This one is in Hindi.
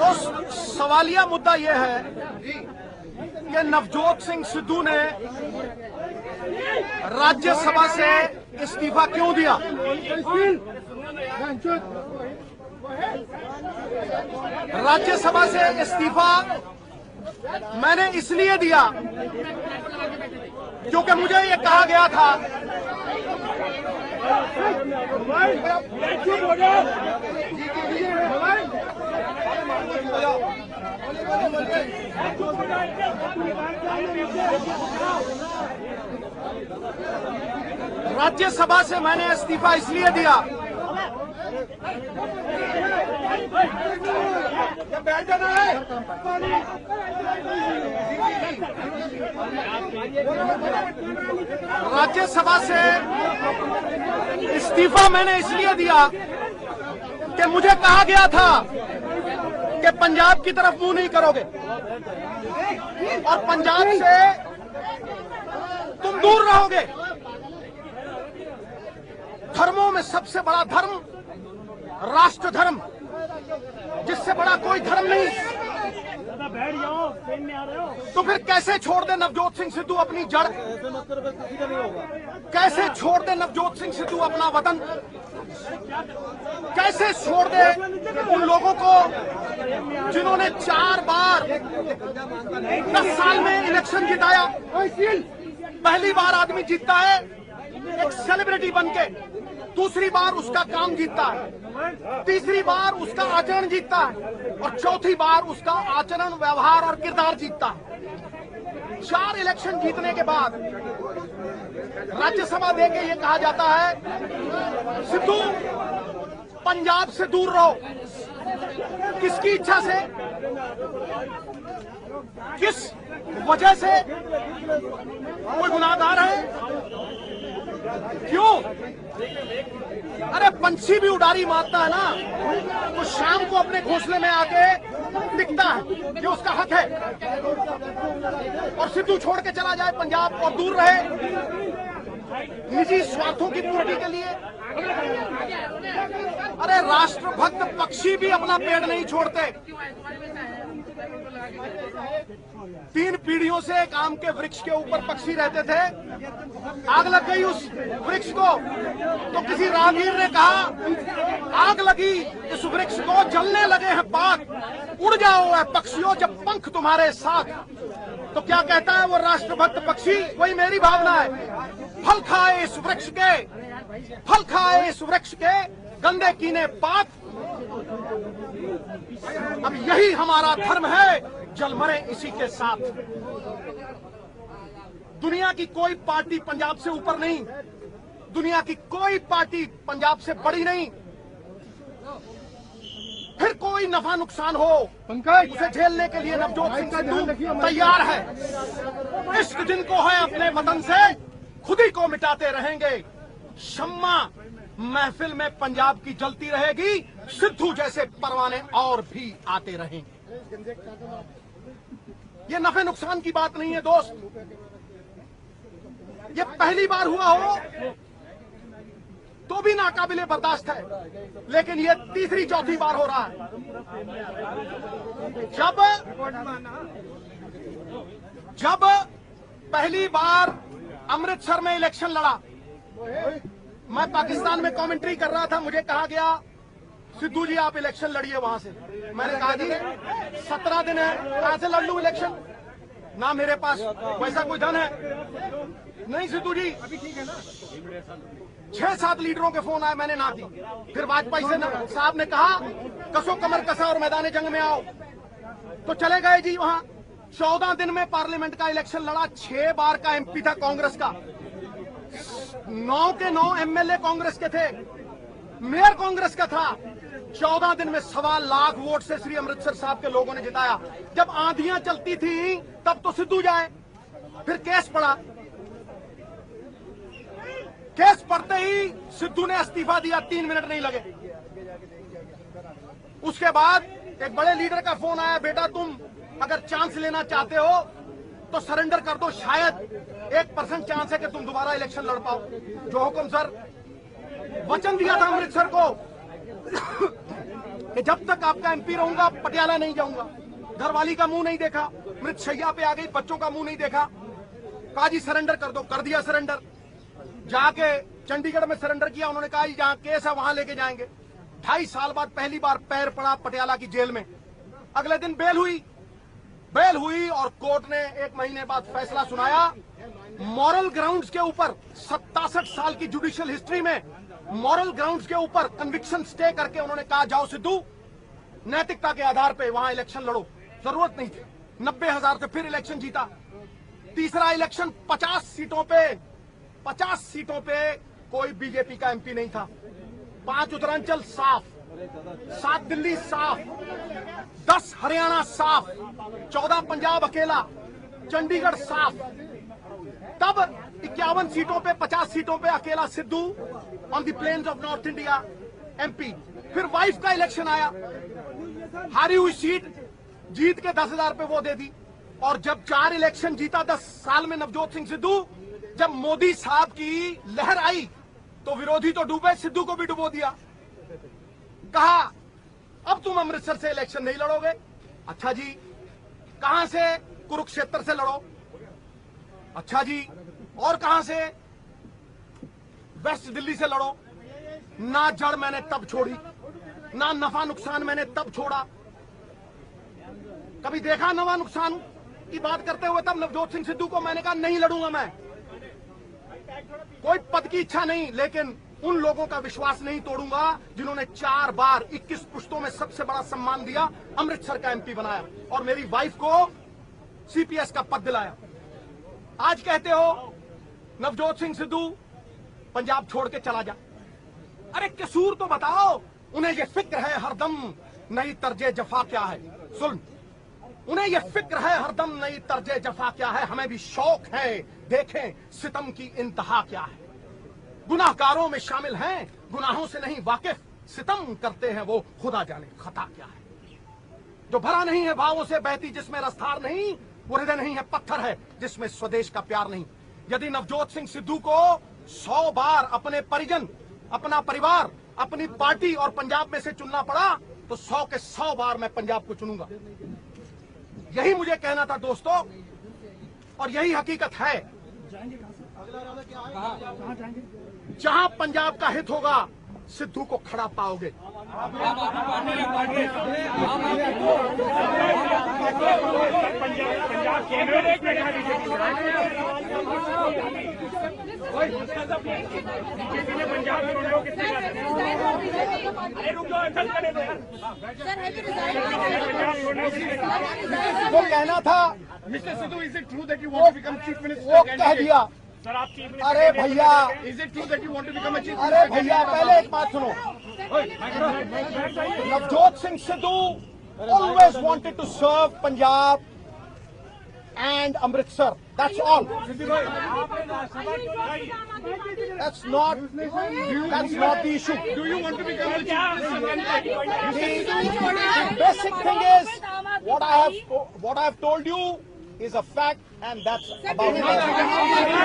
तो सवालिया मुद्दा यह है कि नवजोत सिंह सिद्धू ने राज्यसभा से इस्तीफा क्यों दिया। राज्यसभा से इस्तीफा मैंने इसलिए दिया क्योंकि मुझे ये कहा गया था राज्यसभा से मैंने इस्तीफा इसलिए दिया बैठ जाना है। राज्यसभा से इस्तीफा मैंने इसलिए दिया कि मुझे कहा गया था कि पंजाब की तरफ मुंह नहीं करोगे और पंजाब से तुम दूर रहोगे। धर्मों में सबसे बड़ा धर्म राष्ट्र धर्म, जिससे बड़ा कोई धर्म नहीं। तो फिर कैसे छोड़ दे नवजोत सिंह सिद्धू अपनी जड़, कैसे छोड़ दे नवजोत सिंह सिद्धू अपना वतन, कैसे छोड़ दे उन लोगों को जिन्होंने 4 बार 10 साल में इलेक्शन जिताया। पहली बार आदमी जीतता है एक सेलिब्रिटी बनके, दूसरी बार उसका काम जीतता है, तीसरी बार उसका आचरण जीतता है और चौथी बार उसका आचरण व्यवहार और किरदार जीतता है। 4 इलेक्शन जीतने के बाद राज्यसभा देके ये कहा जाता है सिद्धू पंजाब से दूर रहो। किसकी इच्छा से, किस वजह से? कोई गुनाहगार है? क्यों? अरे पंछी भी उड़ारी मारता है ना, तो शाम को अपने घोंसले में आके टिकता है, ये उसका हक है। और सिद्धू छोड़ के चला जाए पंजाब और दूर रहे निजी स्वार्थों की पूर्ति के लिए। अरे राष्ट्रभक्त पक्षी भी अपना पेड़ नहीं छोड़ते। 3 पीढ़ियों से एक आम के वृक्ष के ऊपर पक्षी रहते थे, आग लग गई उस वृक्ष को, तो किसी राहगीर ने कहा आग लगी इस वृक्ष को, जलने लगे हैं पात, उड़ जाओ है पक्षियों जब पंख तुम्हारे साथ। तो क्या कहता है वो राष्ट्रभक्त पक्षी? वही मेरी भावना है। फल खाए इस वृक्ष के, फल खाए इस वृक्ष के, गंदे कीने पात। अब यही हमारा धर्म है, जल मरे इसी के साथ। दुनिया की कोई पार्टी पंजाब से ऊपर नहीं, दुनिया की कोई पार्टी पंजाब से बड़ी नहीं। फिर कोई नफा नुकसान हो उसे झेलने के लिए नवजोत सिंह सिद्धू तैयार है। इश्क जिनको है अपने वतन से खुद ही को मिटाते रहेंगे। शम्मा महफिल में पंजाब की जलती रहेगी, सिद्धू जैसे परवाने और भी आते रहेंगे। ये नफे नुकसान की बात नहीं है दोस्त। ये पहली बार हुआ हो तो भी नाकाबिले बर्दाश्त है, लेकिन ये तीसरी चौथी बार हो रहा है। जब पहली बार अमृतसर में इलेक्शन लड़ा, मैं पाकिस्तान में कमेंट्री कर रहा था, मुझे कहा गया सिद्धू जी आप इलेक्शन लड़िए वहां से। मैंने कहा जी 17 दिन है, कहां से लड़ लूं इलेक्शन, ना मेरे पास वैसा कोई धन है। नहीं सिद्धू जी, 6-7 लीडरों के फोन आए, मैंने ना दी। फिर वाजपेयी साहब ने कहा कसो कमर कसा और मैदान जंग में आओ, तो चले गए जी वहां। 14 दिन में पार्लियामेंट का इलेक्शन लड़ा, 6 बार का एमपी था कांग्रेस का, 9 के 9 एमएलए कांग्रेस के थे, मेयर कांग्रेस का था। 14 दिन में 1.25 लाख वोट से श्री अमृतसर साहब के लोगों ने जिताया। जब आंधियां चलती थी तब तो सिद्धू जाए। फिर केस पड़ा, केस पड़ते ही सिद्धू ने इस्तीफा दिया, 3 मिनट नहीं लगे। उसके बाद एक बड़े लीडर का फोन आया, बेटा तुम अगर चांस लेना चाहते हो तो सरेंडर कर दो, शायद 1% चांस है कि तुम दोबारा इलेक्शन लड़ पाओ। जो हुक्म सर, वचन दिया था अमृतसर को कि कि जब तक आपका एमपी रहूंगा पटियाला नहीं जाऊंगा। घरवाली का मुंह नहीं देखा, मृत शैया पे आ गई, बच्चों का मुंह नहीं देखा। कहा जी सरेंडर कर दो, कर दिया सरेंडर। जाके चंडीगढ़ में सरेंडर किया, उन्होंने कहा जहां केस है वहां लेके जाएंगे। 2.5 साल बाद पहली बार पैर पड़ा पटियाला की जेल में। अगले दिन बेल हुई और कोर्ट ने 1 महीने बाद फैसला सुनाया। मॉरल ग्राउंड्स के ऊपर 67 साल की जुडिशियल हिस्ट्री में मॉरल ग्राउंड्स के ऊपर कन्विक्शन स्टे करके उन्होंने कहा जाओ सिद्धू, नैतिकता के आधार पे वहां इलेक्शन लड़ो। जरूरत नहीं थी, 90,000 से फिर इलेक्शन जीता। तीसरा इलेक्शन 50 सीटों पे कोई बीजेपी का एमपी नहीं था। 5 उत्तरांचल साफ, 7 दिल्ली साफ, 10 हरियाणा साफ, 14 पंजाब अकेला, चंडीगढ़ साफ। तब 51 सीटों पे 50 सीटों पे अकेला Sidhu on the plains of North India MP. फिर वाइफ का इलेक्शन आया, हारी हुई सीट जीत के 10,000 पे वो दे दी। और जब 4 इलेक्शन जीता 10 साल में नवजोत सिंह सिद्धू, जब मोदी साहब की लहर आई तो विरोधी तो डूबे, सिद्धू को भी डुबो दिया। कहा अब तुम अमृतसर से इलेक्शन नहीं लड़ोगे। अच्छा जी, कहां से? कुरुक्षेत्र से लड़ो। अच्छा जी, और कहां से? वेस्ट दिल्ली से लड़ो। ना जड़ मैंने तब छोड़ी, ना नफा नुकसान मैंने तब छोड़ा। कभी देखा नफा नुकसान की बात करते हुए तब नवजोत सिंह सिद्धू को? मैंने कहा नहीं लड़ूंगा मैं, कोई पद की इच्छा नहीं, लेकिन उन लोगों का विश्वास नहीं तोड़ूंगा जिन्होंने 4 बार 21 पुश्तों में सबसे बड़ा सम्मान दिया, अमृतसर का एमपी बनाया और मेरी वाइफ को सीपीएस का पद दिलाया। आज कहते हो नवजोत सिंह सिद्धू पंजाब छोड़ के चला जा। अरे कसूर तो बताओ। उन्हें ये फिक्र है हरदम नई तर्जे जफा क्या है। सुन, उन्हें ये फिक्र है हरदम नई तर्जे जफा क्या है। हमें भी शौक है देखें सितम की इंतहा क्या है। गुनाहगारों में शामिल हैं, गुनाहों से नहीं वाकिफ, सितम करते हैं वो खुदा जाने खता क्या है। जो भरा नहीं है भावों से बहती जिसमें रफ्तार नहीं, वो हृदय नहीं है पत्थर है जिसमें स्वदेश का प्यार नहीं। यदि नवजोत सिंह सिद्धू को 100 बार अपने परिजन, अपना परिवार, अपनी पार्टी और पंजाब में से चुनना पड़ा तो 100 के 100 बार मैं पंजाब को चुनूंगा। यही मुझे कहना था दोस्तों, और यही हकीकत है। जहां पंजाब का हित होगा सिद्धू को खड़ा पाओगे। वो कहना था mister Sidhu, is it true that you want to become chief minister? वो कह दिया। सर आप चीफ मिनिस्टर? अरे भैया, is it true that you want to become a chief? अरे भैया पहले एक बात सुनो। Navjot Singh Sidhu always wanted to serve Punjab and Amritsar. That's all. That's not the issue. Do you want to become a chief minister? The basic thing is what I have told you is a fact, and that's about it.